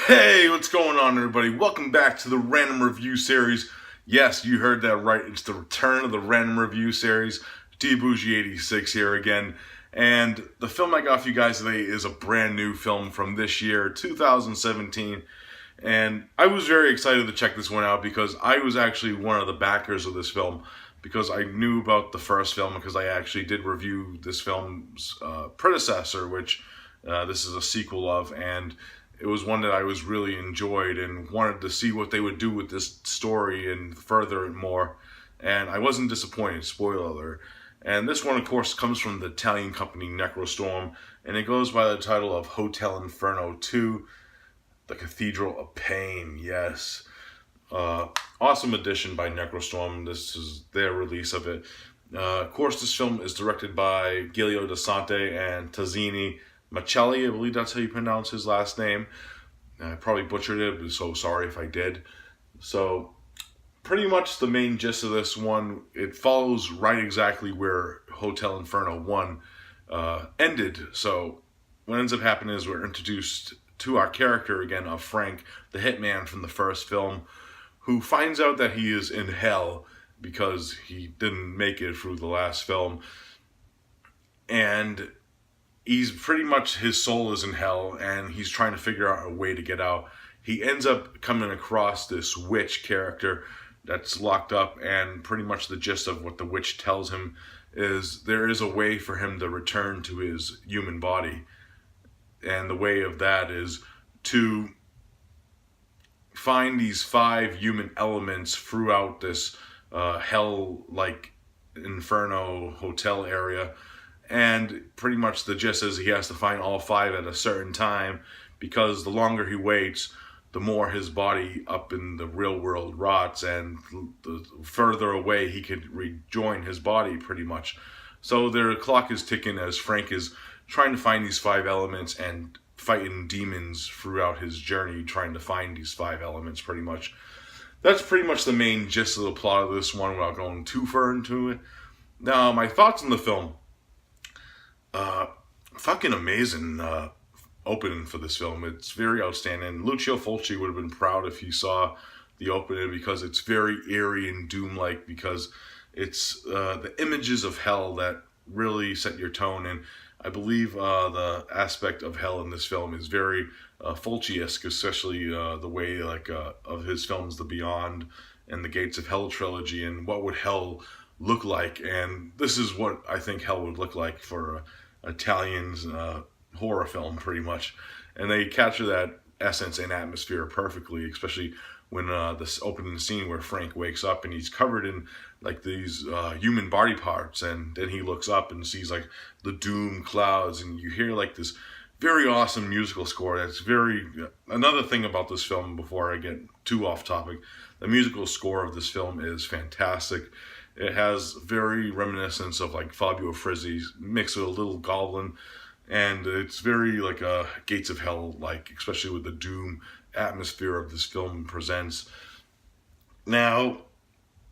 Hey, what's going on, everybody? Welcome back to the Random Review Series. Yes, you heard that right. It's the return of the Random Review Series. DBougie86 here again. And the film I got for you guys today is a brand new film from this year, 2017. And I was very excited to check this one out because I was actually one of the backers of this film because I knew about the first film because I actually did review this film's predecessor, which this is a sequel of, and it was one that I was really enjoyed and wanted to see what they would do with this story and further it more. And I wasn't disappointed, spoiler alert. And this one, of course, comes from the Italian company Necrostorm, and it goes by the title of Hotel Inferno 2, The Cathedral of Pain. Yes. Awesome addition by Necrostorm. This is their release of it. Of course, this film is directed by Giulio De Sante and Tazzini Macelli, I believe that's how you pronounce his last name. I probably butchered it, but so sorry if I did. So, pretty much the main gist of this one, it follows right exactly where Hotel Inferno 1 ended. So, what ends up happening is we're introduced to our character again of Frank, the hitman from the first film, who finds out that he is in hell because he didn't make it through the last film. And he's pretty much, his soul is in hell and he's trying to figure out a way to get out. He ends up coming across this witch character that's locked up, and pretty much the gist of what the witch tells him is there is a way for him to return to his human body. And the way of that is to find these 5 human elements throughout this hell-like Inferno hotel area. And pretty much the gist is he has to find all 5 at a certain time, because the longer he waits, the more his body up in the real world rots, and the further away he could rejoin his body pretty much. So their clock is ticking as Frank is trying to find these 5 elements and fighting demons throughout his journey, trying to find these 5 elements pretty much. That's pretty much the main gist of the plot of this one without going too far into it. Now, my thoughts on the film. Fucking amazing opening for this film. It's very outstanding. Lucio Fulci would have been proud if he saw the opening, because it's very eerie and doom-like, because it's the images of hell that really set your tone. And I believe the aspect of hell in this film is very Fulci-esque, especially the way of his films, The Beyond and the Gates of Hell trilogy, and what would hell look like. And this is what I think hell would look like for Italian's horror film, pretty much. And they capture that essence and atmosphere perfectly, especially when this opening scene where Frank wakes up and he's covered in like these human body parts, and then he looks up and sees like the doom clouds, and you hear like this very awesome musical score. That's very another thing about this film. Before I get too off topic, the musical score of this film is fantastic. It has very reminiscence of like Fabio Frizzi's mixed with a little goblin, and it's very like a Gates of Hell, like, especially with the doom atmosphere of this film presents. Now,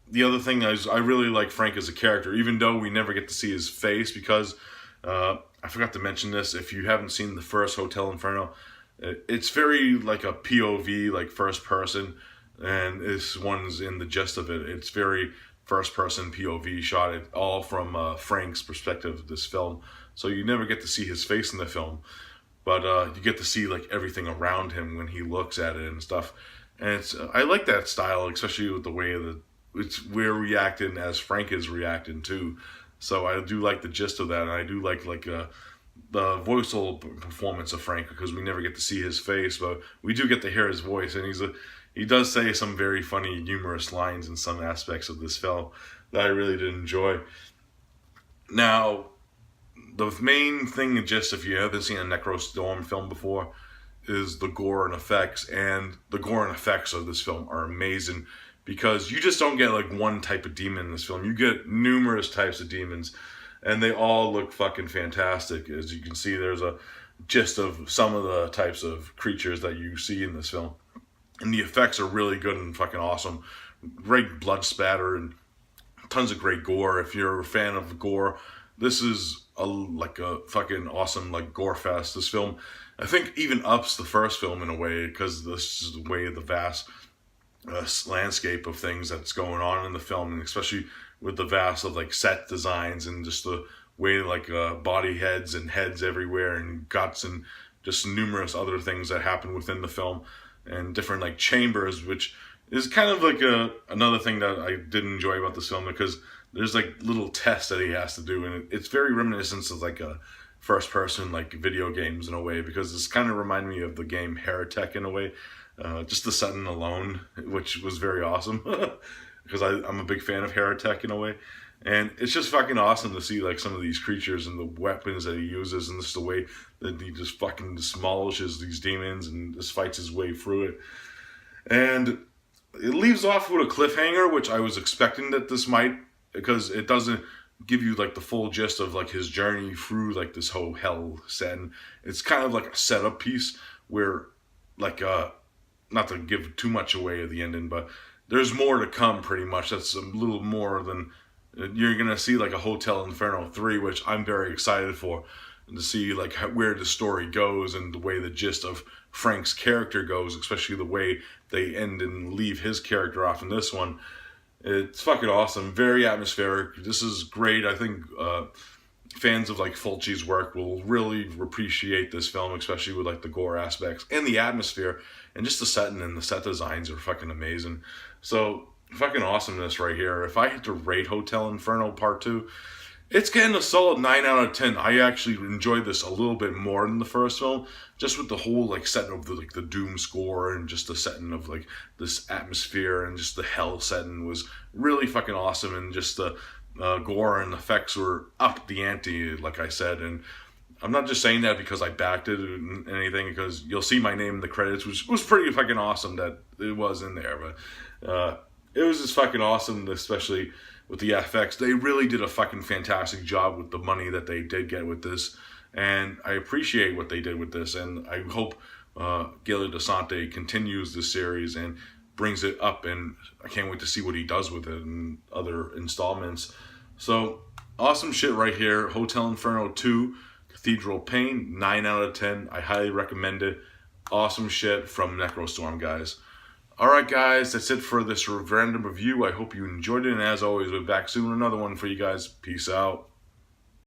the other thing is I really like Frank as a character, even though we never get to see his face, because I forgot to mention this. If you haven't seen the first Hotel Inferno, it's very like a POV, like first person, and this one's in the gist of it. It's very first-person POV shot, it all from Frank's perspective of this film. So you never get to see his face in the film, but you get to see like everything around him when he looks at it and stuff. And it's I like that style, especially with the way that we're reacting as Frank is reacting too. So I do like the gist of that, and I do like the voiceover performance of Frank, because we never get to see his face, but we do get to hear his voice, and he does say some very funny, humorous lines in some aspects of this film that I really did enjoy. Now, the main thing, just if you haven't seen a Necrostorm film before, is the gore and effects. And the gore and effects of this film are amazing, because you just don't get like one type of demon in this film. You get numerous types of demons, and they all look fucking fantastic. As you can see, there's a gist of some of the types of creatures that you see in this film. And the effects are really good and fucking awesome. Great blood spatter and tons of great gore. If you're a fan of gore, this is like a fucking awesome like gore fest. This film, I think, even ups the first film in a way, because this is the way the vast landscape of things that's going on in the film, and especially with the vast of like set designs and just the way like body heads and heads everywhere and guts and just numerous other things that happen within the film, and different like chambers, which is kind of like another thing that I did enjoy about this film, because there's like little tests that he has to do, and it's very reminiscent of like a first person like video games in a way, because this kind of reminded me of the game Heretic in a way. Just the setting alone, which was very awesome, because I'm a big fan of Heretic in a way. And it's just fucking awesome to see like some of these creatures and the weapons that he uses, and just the way that he just fucking demolishes these demons and just fights his way through it. And it leaves off with a cliffhanger, which I was expecting that this might, because it doesn't give you like the full gist of like his journey through like this whole hell set. And it's kind of like a setup piece where like not to give too much away at the ending, but there's more to come pretty much. That's a little more than you're gonna see like a Hotel Inferno 3, which I'm very excited for, and to see like where the story goes and the way the gist of Frank's character goes, especially the way they end and leave his character off in this one. It's fucking awesome, very atmospheric. This is great. I think fans of like Fulci's work will really appreciate this film, especially with like the gore aspects and the atmosphere, and just the setting and the set designs are fucking amazing. So fucking awesomeness right here. If I had to rate Hotel Inferno Part 2, it's getting a solid 9 out of 10. I actually enjoyed this a little bit more than the first film, just with the whole like setting of the like the doom score and just the setting of like this atmosphere, and just the hell setting was really fucking awesome, and just the gore and effects were up the ante, like I said. And I'm not just saying that because I backed it and anything, because you'll see my name in the credits, which was pretty fucking awesome that it was in there. But it was just fucking awesome, especially with the FX. They really did a fucking fantastic job with the money that they did get with this, and I appreciate what they did with this, and I hope Gilly DeSante continues this series and brings it up, and I can't wait to see what he does with it in other installments. So awesome shit right here. Hotel Inferno 2, Cathedral Pain, 9 out of 10. I highly recommend it. Awesome shit from Necrostorm, guys. Alright guys, that's it for this random review. I hope you enjoyed it, and as always, we'll be back soon with another one for you guys. Peace out.